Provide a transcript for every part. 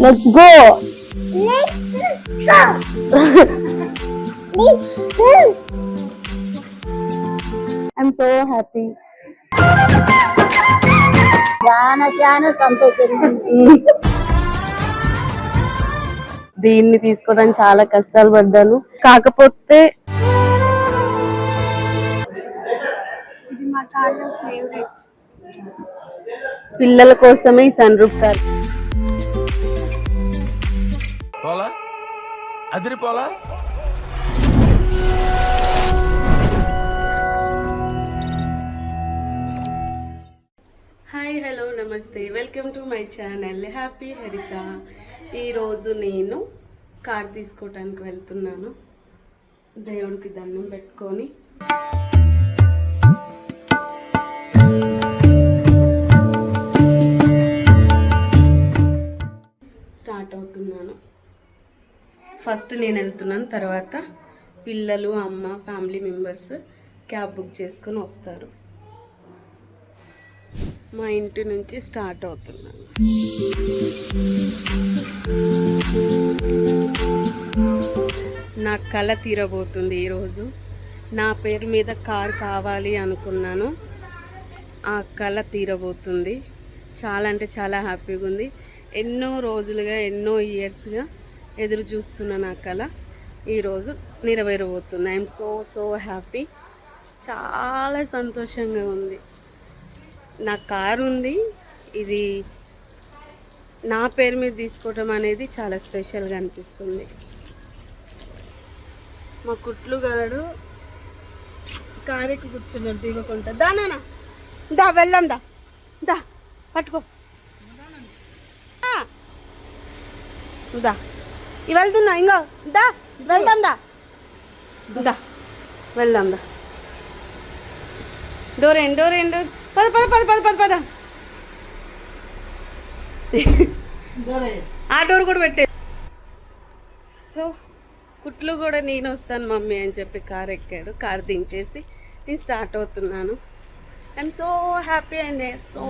Let's go. I'm so happy. చాలా చాలా సంతోషంగా దీన్ని తీసుకోవడానికి చాలా కష్టాలు పడ్డాను. కాకపోతే ఇది మా కాళ్ళ ఫేవరెట్. పిల్లల కోసమే ఈ సన్ రూఫ్ కార్. పోలా అదిరిపోలా. హాయ్, హలో, నమస్తే, welcome to my channel Happy Haritha. ఈరోజు నేను కార్ తీసుకోవటానికి వెళ్తున్నాను. దేవుడికి దండం పెట్టుకొని స్టార్ట్ అవుతున్నాను. ఫస్ట్ నేను వెళ్తున్నాను, తర్వాత పిల్లలు, అమ్మ, ఫ్యామిలీ మెంబర్స్ క్యాబ్ బుక్ చేసుకొని వస్తారు. మా ఇంటి నుంచి స్టార్ట్ అవుతున్నాను. నా కళ తీరబోతుంది ఈరోజు. నా పేరు మీద కార్ కావాలి అనుకున్నాను, ఆ కళ తీరబోతుంది. చాలా అంటే చాలా హ్యాపీగా ఉంది. ఎన్నో రోజులుగా, ఎన్నో ఇయర్స్గా ఎదురు చూస్తున్న నా కళ ఈరోజు నెరవేరబోతుంది. I'm so happy. చాలా సంతోషంగా ఉంది. నా కారు ఉంది, ఇది నా పేరు మీద తీసుకోవటం అనేది చాలా స్పెషల్గా అనిపిస్తుంది. మా కుట్లుగాడు కారెక్కి కూర్చున్నాడు దిగకుండా. దా నాన్న, దా వెళ్దాం, దా దా పట్టుకో, దా వెళ్తున్నా, ఇంకో దా వెళ్దాం, దా దా వెళ్దాం, దా. డోర్ పద పద పద పద పద పద. ఆ డోర్ కూడా పెట్టే. సో కుట్లు కూడా నేను వస్తాను మమ్మీ అని చెప్పి కార్ ఎక్కాడు. కార్ దించేసి నేను స్టార్ట్ అవుతున్నాను. I'm so happy and so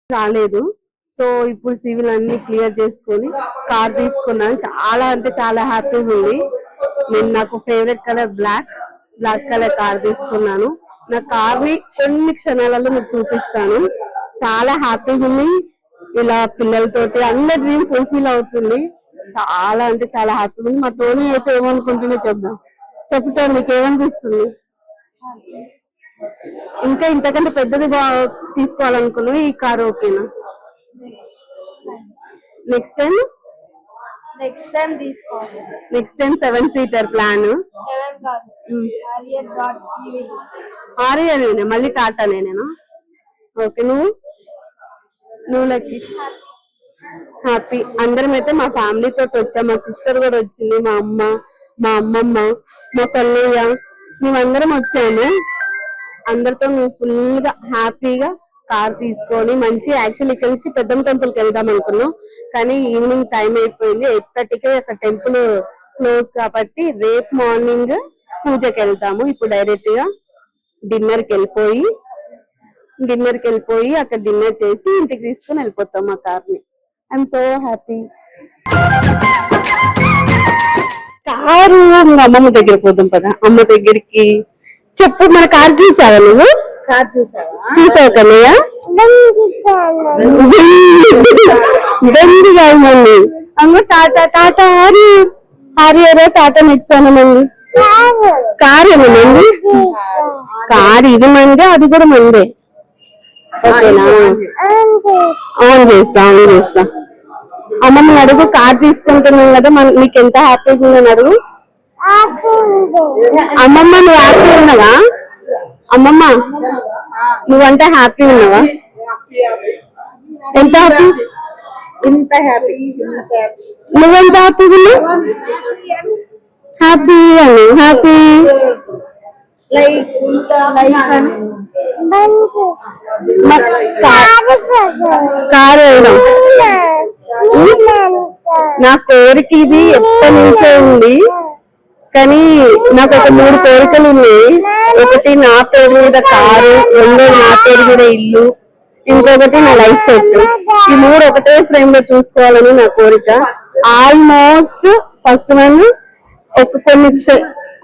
రాలేదు. సో ఇప్పుడు సివిల్ అన్ని క్లియర్ చేసుకొని కార్ తీసుకున్నాను. చాలా అంటే చాలా హ్యాపీగా ఉంది. నేను నాకు favourite colour black colour car తీసుకున్నాను. నా కార్ ని కొన్ని క్షణాలలో మీకు చూపిస్తాను. చాలా హ్యాపీగా ఉంది. ఇలా పిల్లలతోటి అందరి డ్రీమ్ ఫుల్ఫిల్ అవుతుంది. చాలా అంటే చాలా హ్యాపీగా ఉంది. మా టోనీ అయితే ఏమనుకుంటుందో చెప్తా. నీకు ఏమనిపిస్తుంది? ఇంకా ఇంతకంటే పెద్దది తీసుకోవాలనుకున్నావు. ఈ కార్ ఓకేనా? నెక్స్ట్ టైం తీసుకోవాలి. Next time 7 seater plan. ఆర్యర్ మళ్ళీ టాటానే నేను. ఓకే, నువ్వు లక్కీ హ్యాపీ. అందరం అయితే మా ఫ్యామిలీ తోటి వచ్చాం. మా సిస్టర్ కూడా వచ్చింది, మా అమ్మ, మా అమ్మమ్మ, మా కన్నయ్య, మేమందరం వచ్చాము. అందరితో నువ్వు ఫుల్ గా హ్యాపీగా కార్ తీసుకొని మంచి యాక్చువల్లీ ఇక్కడ నుంచి పెద్దమ్మ టెంపుల్ కి వెళ్దాం అనుకున్నాం. కానీ ఈవినింగ్ టైం అయిపోయింది. 8:30కి అక్కడ టెంపుల్ క్లోజ్ కాబట్టి రేపు మార్నింగ్ పూజకి వెళ్తాము. ఇప్పుడు డైరెక్ట్ గా డిన్నర్ కి వెళ్ళిపోయి అక్కడ డిన్నర్ చేసి ఇంటికి తీసుకుని వెళ్ళిపోతాం మా కార్ ని. I'm so happy. కారు అమ్మమ్మ దగ్గర పోతాం కదా. అమ్మ దగ్గరికి చెప్పు. మన కార్ చూసావా నువ్వు? చూసావు కన్నయ్య? బండి కాదు అమ్మ. టాటా హారియర్ టాటా నెక్సాన్ మంది. కార్ ఏమండి? కార్ ఇది మందే, అది కూడా మందే. ఓకేనా? ఆన్ చేస్తా. అమ్మమ్మని అడుగు. కార్ తీసుకుంటున్నాం కదా, నీకు ఎంత హ్యాపీగా ఉందని అడుగు. అమ్మమ్మ నువ్వు హ్యాపీ ఉన్నావా? అమ్మమ్మ నువ్వంటే హ్యాపీ ఉన్నావా? ఎంత హ్యాపీ? నువ్వెంత హ్యాపీగా ఉన్నావు? హ్యాపీ అని హ్యాపీ. కారు వేయడం నా కోరిక. ఇది ఎప్పటి నుంచో ఉంది, కానీ నాకు ఒక 3 కోరికలు ఉన్నాయి. ఒకటి నా పేరు మీద కారు, 2 నా పేరు మీద ఇల్లు, ఇంకొకటి నా లైఫ్ సెట్. ఈ 3 ఒకటే ఫ్రేమ్ లో చూసుకోవాలని నా కోరిక. ఆల్మోస్ట్ ఫస్ట్ వన్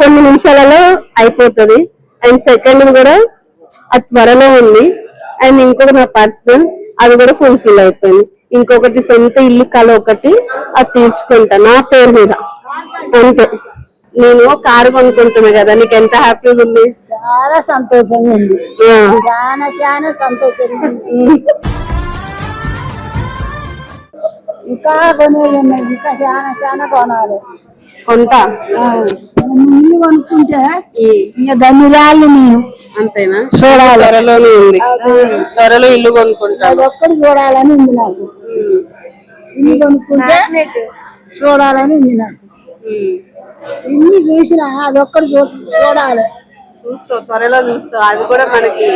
కొన్ని నిమిషాలలో అయిపోతుంది. అండ్ సెకండ్ కూడా అది త్వరలో ఉంది. అండ్ ఇంకొకటి నా పర్సనల్, అది కూడా ఫుల్ఫిల్ అయిపోయింది. ఇంకొకటి సొంత ఇల్లు కల ఒకటి, అది తీర్చుకుంటా నా పేరు మీద. అంతే. నేను కారు కొనుక్కుంటున్నా కదా, నీకు ఎంత హ్యాపీగా ఉంది? చాలా సంతోషంగా ఉంది. చాలా సంతోషంగా ఉంది. ఇంకా కొనేది ఉన్నాయి. ఇంకా చాలా కొనాలి. కొంటా. ఇల్లు కొనుక్కుంటే ఇంకా ధన్యురాలు నేను. అంతేనా? చూడాలి. త్వరలోనే ఉంది. త్వరలో ఇల్లు కొనుక్కుంటా. అది ఒక్కటి చూడాలని ఉంది నాకు. ఇల్లు కొనుక్కుంటే చూడాలని ఉంది నాకు. ఇన్ని చూసినా అది ఒక్కటి చూడాలి. చూస్తావు, త్వరలో చూస్తావు. అది కూడా మనకి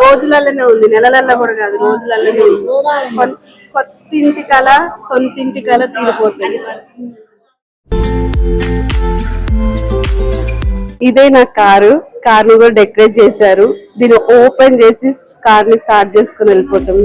రోజులలోనే ఉంది, నెలలలో కూడా కాదు, రోజులలోనే ఉంది. సొంతింటి కల తీరిపోతుంది. ఇదే నా కారు కూడా డెకరేట్ చేశారు. దీన్ని ఓపెన్ చేసి కార్ ని స్టార్ట్ చేసుకుని వెళ్ళిపోతాం.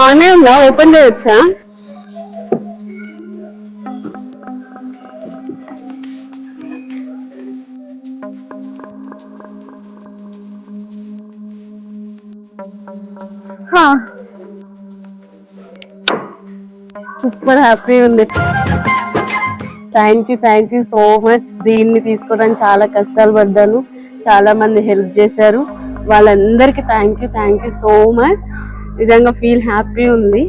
ఆనే ఉందా? ఓపెన్ చేయొచ్చా? సూపర్ హ్యాపీ ఉంది. Thank you so much. దీన్ని తీసుకోవడానికి చాలా కష్టాలు పడ్డాను. చాలా మంది హెల్ప్ చేశారు. వాళ్ళందరికీ థ్యాంక్ యూ సో మచ్. నిజంగా ఫీల్ హ్యాపీ ఉంది.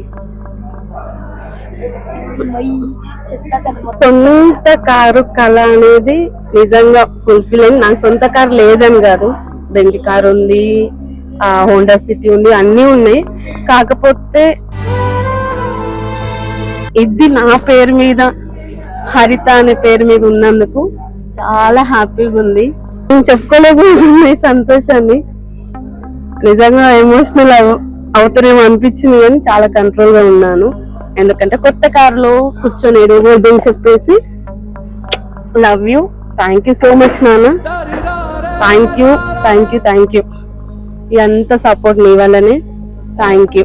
సొంత కారు కళ అనేది నిజంగా ఫుల్ఫిల్ అయింది. నాకు సొంత కారు లేదని కాదు, బెంజ్ కార్ ఉంది, హోండా సిటీ ఉంది, అన్నీ ఉన్నాయి. కాకపోతే ఇది నా పేరు మీద, హరిత అనే పేరు మీద ఉన్నందుకు చాలా హ్యాపీగా ఉంది. నేను చెప్పుకోలేకపోతుంది ఈ సంతోషాన్ని. నిజంగా ఎమోషనల్ అవుతారేమో అనిపించింది, కానీ చాలా కంట్రోల్ గా ఉన్నాను. ఎందుకంటే కొత్త కారులో కూర్చొని ఎదుగుదని చెప్పేసి. Love you, thank you so much నాన్న. Thank you thank you thank you. ఎంత సపోర్ట్ మీ వల్లనే. Thank you.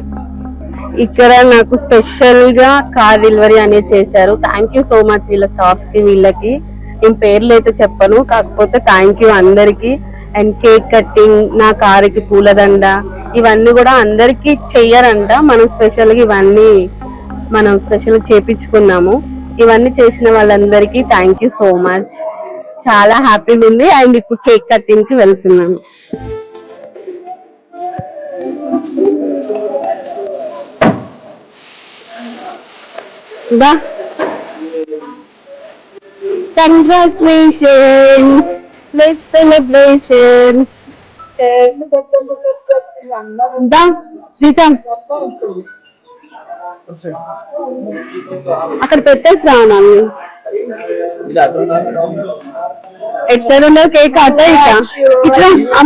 ఇక్కడ నాకు స్పెషల్ గా కార్ డెలివరీ అనేది చేశారు. థ్యాంక్ యూ సో మచ్ వీళ్ళ స్టాఫ్ కి, వీళ్ళకి. నేను పేర్లు అయితే చెప్పను, కాకపోతే థ్యాంక్ యూ అందరికి. అండ్ కేక్ కట్టింగ్, నా కారుకి పూలదండ, ఇవన్నీ కూడా అందరికి చెయ్యరంట. మనం స్పెషల్ గా ఇవన్నీ మనం స్పెషల్ చేపించుకున్నాము. ఇవన్నీ చేసిన వాళ్ళందరికీ థ్యాంక్ యూ సో మచ్. చాలా హ్యాపీగా ఉంది. అండ్ ఇప్పుడు కేక్ కట్టింగ్ కి వెళ్తున్నాను. బా, కంగ్రాచులేషన్స్, లెట్స్ సెలబ్రేషన్స్. దా శ్రీకాంత్ అక్కడ పెట్టేసి రాను. ఎట్లా కేక్ అట ఇట్లా ఇట్లా ఇట్లా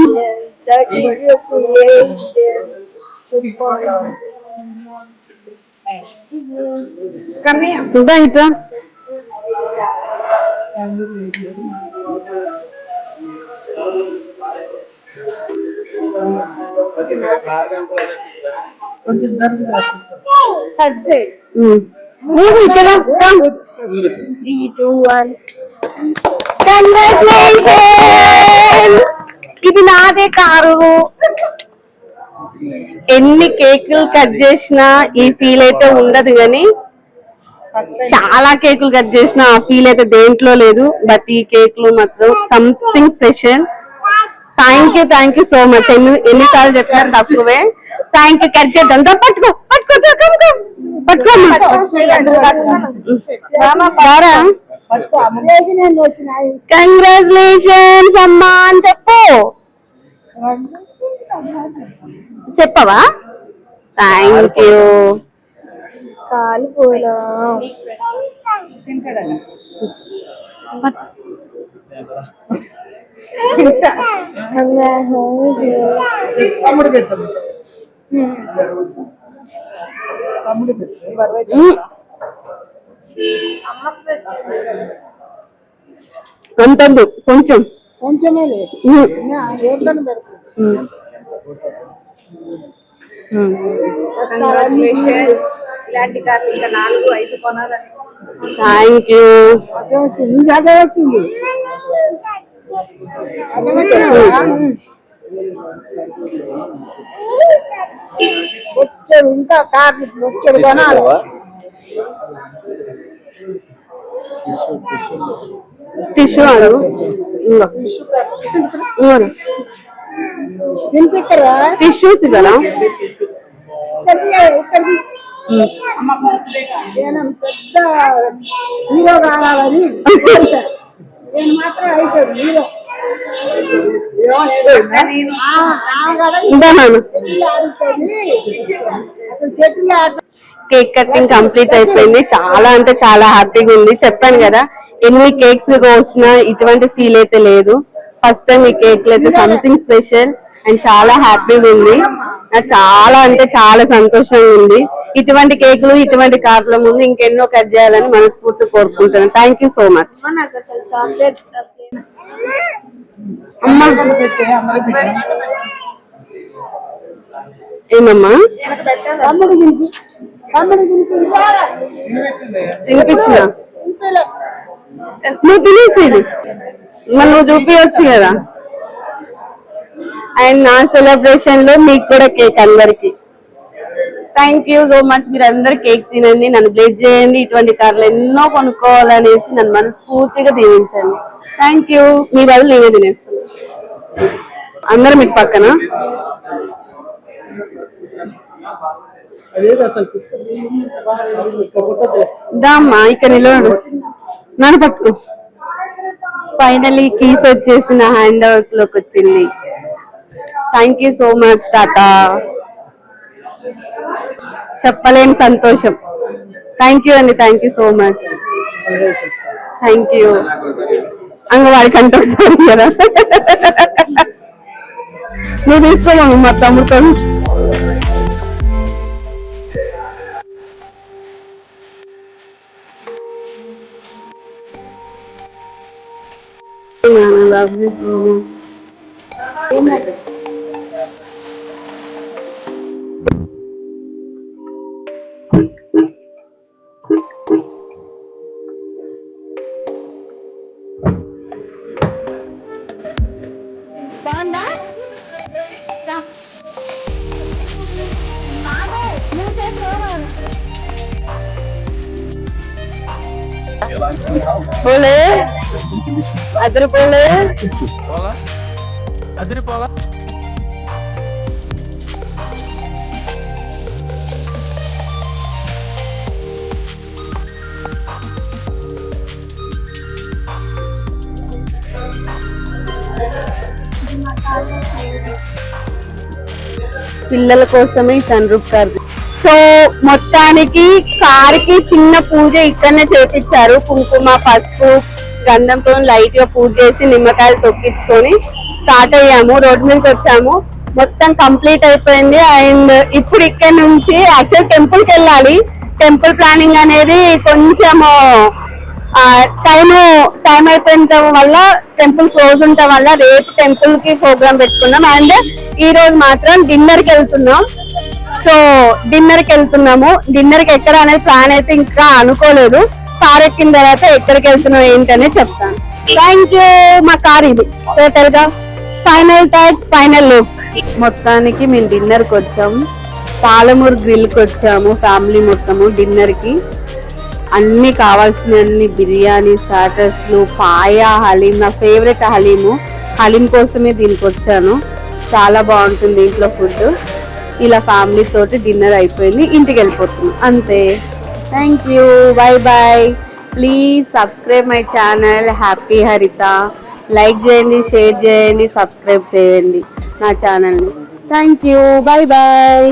ఇది నాదే కారు. ఎన్ని కేకులు కట్ చేసినా ఈ ఫీల్ అయితే ఉండదు, కానీ చాలా కేకులు కట్ చేసినా ఆ ఫీల్ అయితే దేంట్లో లేదు. బట్ ఈ కేకులు మాత్రం something special. Thank you so much. ఎన్నిసార్లు చెప్పినారు తక్కువే. Thank you. కట్ చేద్దాం. పట్టుకో కంగ్రాచులేషన్స్ అమ్మా అని చెప్పు. చెప్పవా? Thank you. అంతందు కొంచెం కొంచెమే ఇలాంటి కార్లు ఇంకా 4-5 కొనాలని. Thank you. వచ్చాడు ఇంకా కార్లు వచ్చాడు కొనాలి. టిష్యూ తినిపిస్తారా? టిష్యూస్ ఇవ్వరా? ఇక్కడిది నేను పెద్ద హీరో కావాలని నేను మాత్రం అవుతాడు హీరో. అసలు చెట్లు కేక్ కటింగ్ కంప్లీట్ అయిపోయింది. చాలా అంటే చాలా హ్యాపీగా ఉంది. చెప్పాను కదా, ఎన్ని కేక్స్ కోసినా ఇటువంటి ఫీల్ అయితే లేదు. ఫస్ట్ టైం ఈ కేక్ అయితే సంథింగ్ స్పెషల్ అండ్ చాలా హ్యాపీగా ఉంది. నాకు చాలా అంటే చాలా సంతోషంగా ఉంది. ఇటువంటి కేకులు, ఇటువంటి కార్ల ముందు ఇంకెన్నో కట్ చేయాలని మనస్ఫూర్తి కోరుకుంటున్నాను. Thank you so much. అమ్మా ఏమమ్మా తినిపించిన నువ్వు తినేసేది మరి నువ్వు చూపించచ్చు కదా. అండ్ నా సెలబ్రేషన్ లో మీకు కూడా కేక్ అందరికి. Thank you so much. మీరు అందరు కేక్ తినండి, నన్ను బ్లెస్ చేయండి. ఇటువంటి కార్లు ఎన్నో కొనుక్కోవాలనేసి నన్ను మనస్ఫూర్తిగా దీవించండి. Thank you. మీ బదులు నేనే తినేస్తాను. అందరూ మీకు పక్కన దామ్మా ఇక్కడ నిలబడు, నన్ను పట్టుకో. ఫైనలీ కీస్ వచ్చేసి నా హ్యాండ్ వర్క్ లోకి వచ్చింది. Thank you so much. Tata. చెప్పలేని సంతోషం. థ్యాంక్ యూ అండి, thank you so much, thank you. అంగవాడికి అంటే వస్తుంది కదా. నువ్వు తీసుకోమా మా తమ్ముడితో. పోలే అద్దరు పోలే పోలా అదిరి పోలా. పిల్లల కోసమే ఈ సన్ రూఫ్ కార్. సో మొత్తానికి కార్ కి చిన్న పూజ ఇక్కడనే చేపించారు. కుంకుమ, పసుపు, గంధంతో లైట్ గా పూజ చేసి నిమ్మకాయలు తొక్కించుకొని స్టార్ట్ అయ్యాము. రోడ్ మీదకి వచ్చాము, మొత్తం కంప్లీట్ అయిపోయింది. అండ్ ఇప్పుడు ఇక్కడ నుంచి యాక్చువల్ టెంపుల్ కి వెళ్ళాలి. టెంపుల్ ప్లానింగ్ అనేది కొంచెము టైం అయిపోయిన వల్ల, టెంపుల్ క్లోజ్ ఉండటం వల్ల రేపు టెంపుల్ కి ప్రోగ్రామ్ పెట్టుకున్నాం. అండ్ ఈ రోజు మాత్రం డిన్నర్ కి వెళ్తున్నాం. సో డిన్నర్ కి వెళ్తున్నాము. డిన్నర్ కి ఎక్కడ అనేది ప్లాన్ అయితే ఇంకా అనుకోలేదు. కార్ ఎక్కిన తర్వాత ఎక్కడికి వెళ్తున్నాం ఏంటనే చెప్తాను. Thank you. మా కార్ ఇది టోటల్ గా ఫైనల్ టచ్, ఫైనల్ లుక్. మొత్తానికి మేము డిన్నర్ కి వచ్చాము. పాలమూరు గ్రిల్ కి వచ్చాము ఫ్యామిలీ మొత్తము డిన్నర్ కి. అన్ని కావాల్సినన్ని బిర్యానీ, స్టార్టర్స్లు, పాయ, హలీం. నా ఫేవరెట్ హలీము. హలీం కోసమే దీనికి వచ్చాను. చాలా బాగుంటుంది ఇంట్లో ఫుడ్. ఇలా ఫ్యామిలీ తోటి డిన్నర్ అయిపోయింది, ఇంటికి వెళ్ళిపోతున్నాం అంతే. Thank you, bye bye. Please subscribe my channel Happy Haritha. Like చేయండి, షేర్ చేయండి, సబ్స్క్రైబ్ చేయండి నా ఛానల్ని. Thank you, bye bye.